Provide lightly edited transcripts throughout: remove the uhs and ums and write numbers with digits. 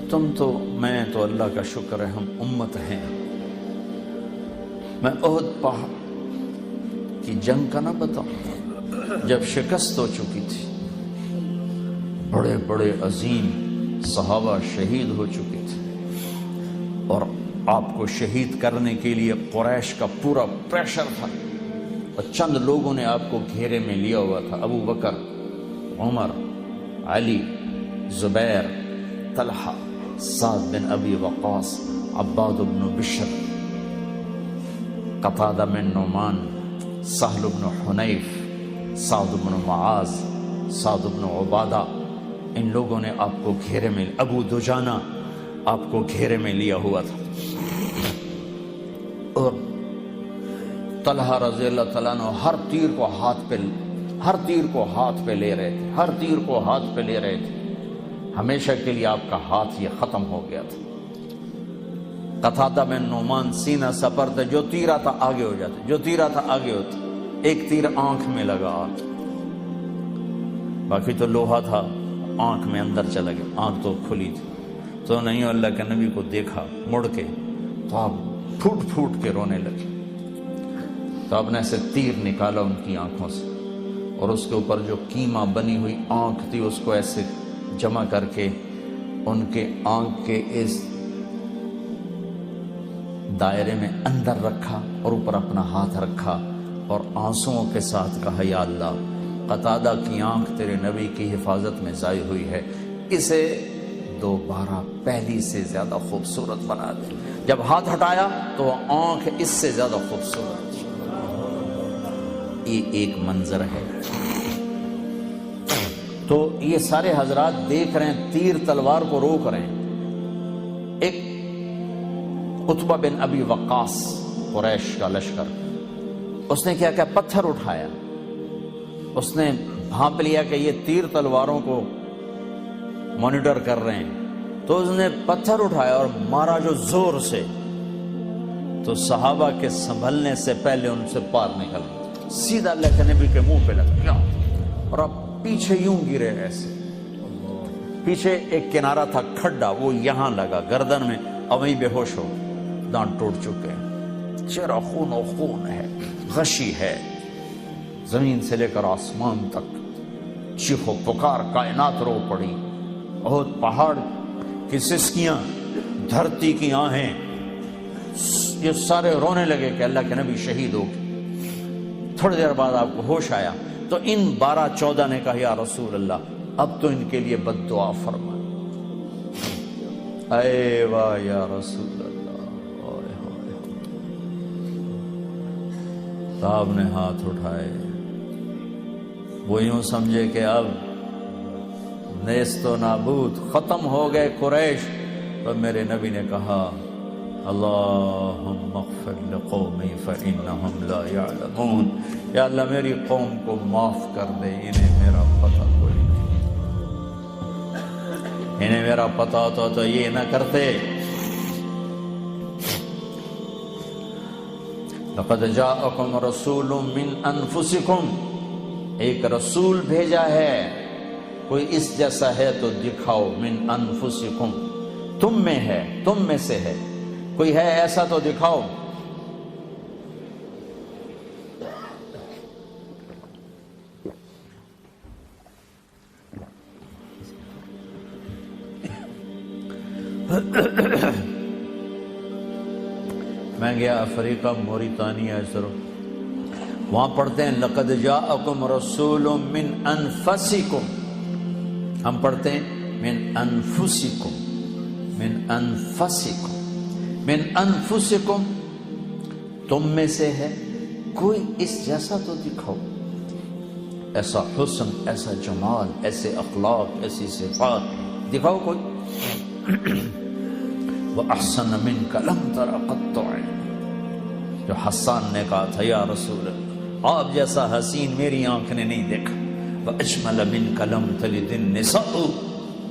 میں تو اللہ کا شکر ہے ہم امت ہیں. میں احد پہاڑ کی جنگ کا نہ بتاؤں جب شکست ہو چکی تھی، بڑے بڑے عظیم صحابہ شہید ہو چکے تھے، اور آپ کو شہید کرنے کے لیے قریش کا پورا پریشر تھا، اور چند لوگوں نے آپ کو گھیرے میں لیا ہوا تھا. ابو بکر، عمر، علی، زبیر، طلحہ، سعد بن ابی وقاص، عباد بن بشر، قتادہ بن نعمان، سہل بن حنیف، سعد بن معاذ، سعد بن عبادہ. ان لوگوں نے آپ کو گھیرے میں، ابو دجانہ آپ کو گھیرے میں لیا ہوا تھا، اور طلحہ رضی اللہ تعالیٰ عنہ ہر تیر کو ہاتھ پہ لے رہے تھے، ہر تیر کو ہاتھ پہ لے رہے تھے. ہمیشہ کے لیے آپ کا ہاتھ یہ ختم ہو گیا تھا. قتادہ بن نعمان سینہ سپر تھے، جو تیر آتا آگے ہو جاتے، جو تیر آتا آگے ہوتا. ایک تیر آنکھ میں لگا، باقی تو لوہا تھا، آنکھ میں اندر چلا گیا، آنکھ تو کھلی تھی. تو نہیں اللہ کے نبی کو دیکھا مڑ کے تو آپ پھوٹ پھوٹ کے رونے لگے. تو آپ نے ایسے تیر نکالا ان کی آنکھوں سے، اور اس کے اوپر جو کیما بنی ہوئی آنکھ تھی اس کو ایسے جمع کر کے ان کے آنکھ کے اس دائرے میں اندر رکھا، اور اوپر اپنا ہاتھ رکھا، اور آنسوؤں کے ساتھ کہا یا اللہ، قتادہ کی آنکھ تیرے نبی کی حفاظت میں ضائع ہوئی ہے، اسے دوبارہ پہلی سے زیادہ خوبصورت بنا دے. جب ہاتھ ہٹایا تو وہ آنکھ اس سے زیادہ خوبصورت. یہ ایک منظر ہے. تو یہ سارے حضرات دیکھ رہے ہیں، تیر تلوار کو روک رہے ہیں. ایک عتبہ بن ابی وقاص، قریش کا لشکر، اس نے کیا پتھر اٹھایا، اس نے بھانپ لیا کہ یہ تیر تلواروں کو مانیٹر کر رہے ہیں، تو اس نے پتھر اٹھایا اور مارا جو زور سے، تو صحابہ کے سنبھلنے سے پہلے ان سے پار نکل گیا، سیدھا اللہ کے نبی کے منہ پہ لگا، اور اب پیچھے یوں گرے ایسے. پیچھے ایک کنارہ تھا کھڈا، وہ یہاں لگا گردن میں، اب وہیں بے ہوش ہو، دانت ٹوٹ چکے ہیں، چہرہ خون و خون ہے، غشی ہے، زمین سے لے کر آسمان تک چیخ و پکار، کائنات رو پڑی. احد پہاڑ کی سسکیاں، دھرتی کی آہیں، یہ سارے رونے لگے کہ اللہ کے نبی شہید ہو گئے. تھوڑی دیر بعد آپ کو ہوش آیا تو ان 12-14 نے کہا یا رسول اللہ اب تو ان کے لیے بد دعا فرما. اے واہ یا رسول اللہ. صاحب نے ہاتھ اٹھائے، وہ یوں سمجھے کہ اب نیست و نابود، ختم ہو گئے قریش. تو میرے نبی نے کہا اللہم اغفر لقومی فإنہم لا یعلمون، یا اللہ میری قوم کو معاف کر دے، انہیں میرا پتہ کوئی نہیں، انہیں میرا پتہ ہوتا تو یہ نہ کرتے. لقد جاءکم رسول من انفسکم، ایک رسول بھیجا ہے، کوئی اس جیسا ہے تو دکھاؤ. من انفسکم، تم میں ہے، تم میں سے ہے، کوئی ہے ایسا تو دکھاؤ. میں گیا افریقہ، موریتانیہ، وہاں پڑھتے ہیں لقد جاءکم رسول من انفسکم، ہم پڑھتے ہیں من انفسکم، من انفسکم، من انفسکم، تم میں سے ہے، کوئی اس جیسا تو دکھاؤ، ایسا حسن، ایسا جمال، ایسے اخلاق، ایسی صفات دکھاؤ کوئی. وَأَحْسَنَ مِنْكَ لَمْ تَرَ قَطُّ عَيْنِي، جو حسان نے کہا تھا یا رسول اللہ آپ جیسا حسین میری آنکھ نے نہیں دیکھا. وَأَجْمَلَ مِنْكَ لَمْ تَلِدِ النِّسَاءُ،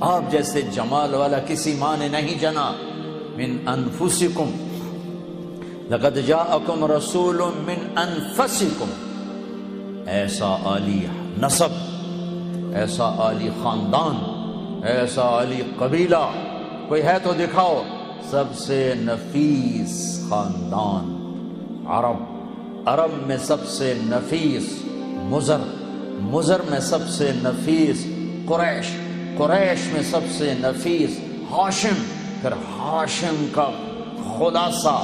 آپ جیسے جمال والا کسی ماں نے نہیں جنا. من انفسکم، لقد جاءکم رسول من انفسکم، ایسا عالی نسب، ایسا عالی خاندان، ایسا عالی قبیلہ، کوئی ہے تو دکھاؤ. سب سے نفیس خاندان عرب میں سب سے نفیس مضر میں سب سے نفیس قریش میں سب سے نفیس ہاشم، پھر ہاشم کا خلاصہ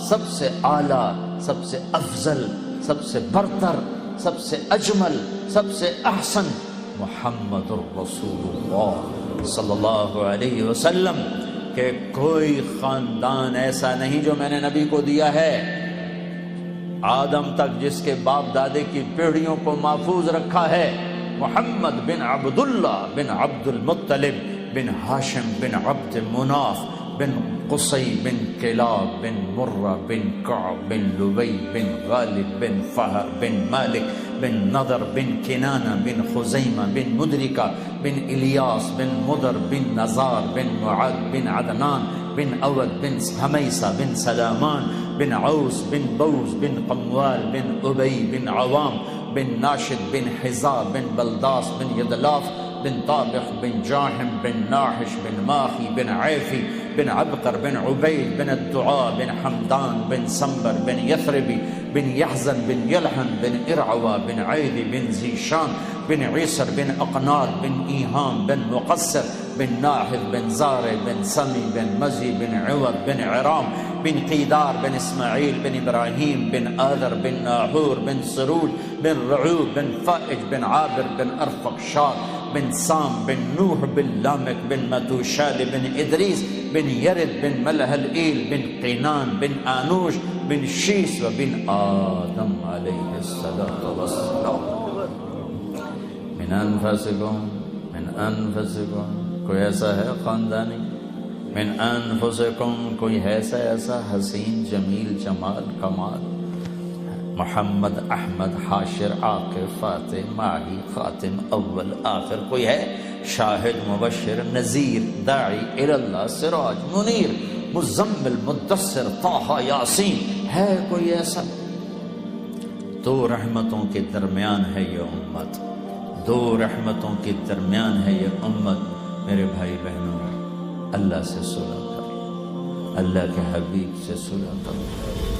سب سے اعلیٰ، سب سے افضل، سب سے برتر، سب سے اجمل، سب سے احسن محمد الرسول اللہ صلی اللہ علیہ وسلم. کہ کوئی خاندان ایسا نہیں جو میں نے نبی کو دیا ہے آدم تک جس کے باپ دادے کی پیڑھیوں کو محفوظ رکھا ہے. محمد بن عبداللہ بن عبد المطلب بن ہاشم بن عبد مناف بن قصی بن کلاب بن مرہ بن کعب بن لبی بن غالب بن فہر بن مالک بن نضر بن کنانہ بن خزیمہ بن مدرکہ بن الیاس بن مدر بن نزار بن معد بن عدنان بن اود بن حمیسہ بن سلامان بن عوس بن بوز بن قموال بن ابی بن عوام بن ناشد بن حزاب بن بلداس بن یدلاف بن طابخ بن جاحم بن ناحش بن ماخی بن عیفی بن عبقر بن عبید بن الدعاء بن حمدان بن سنبر بن یثربی بن یحزن بن یلحن بن ارعوى بن عیدی بن زیشان بن عیسر بن اقنار بن ایہام بن مقصر بن ناحد بن زارع بن سمی بن مزی بن عوض بن عرام بن قیدار بن اسماعیل بن ابراہیم بن آذر بن ناحور بن سرود بن رعوب بن فائج بن عابر بن ارفقشاد بن سام بن نوح بن لامک بن متوشال بن ادریس بن یرد بن ملہلئیل بن قینان بن آنوش بن شیس و بن آدم علیہ السلام. من انفسکم کوئی ایسا ہے خاندانی، من انفسکم کوئی ایسا حسین جمیل جمال کمال، محمد احمد حاشر عاقب فاتح ماہی خاتم اول آخر، کوئی ہے شاہد مبشر نذیر داعی اللہ سراج منیر مزمل مدثر طٰہٰ یاسین، ہے کوئی ایسا؟ دو رحمتوں کے درمیان ہے یہ امت، دو رحمتوں کے درمیان ہے یہ امت. میرے بھائی بہنوں، اللہ سے صلح کرو، اللہ کے حبیب سے صلح کرو.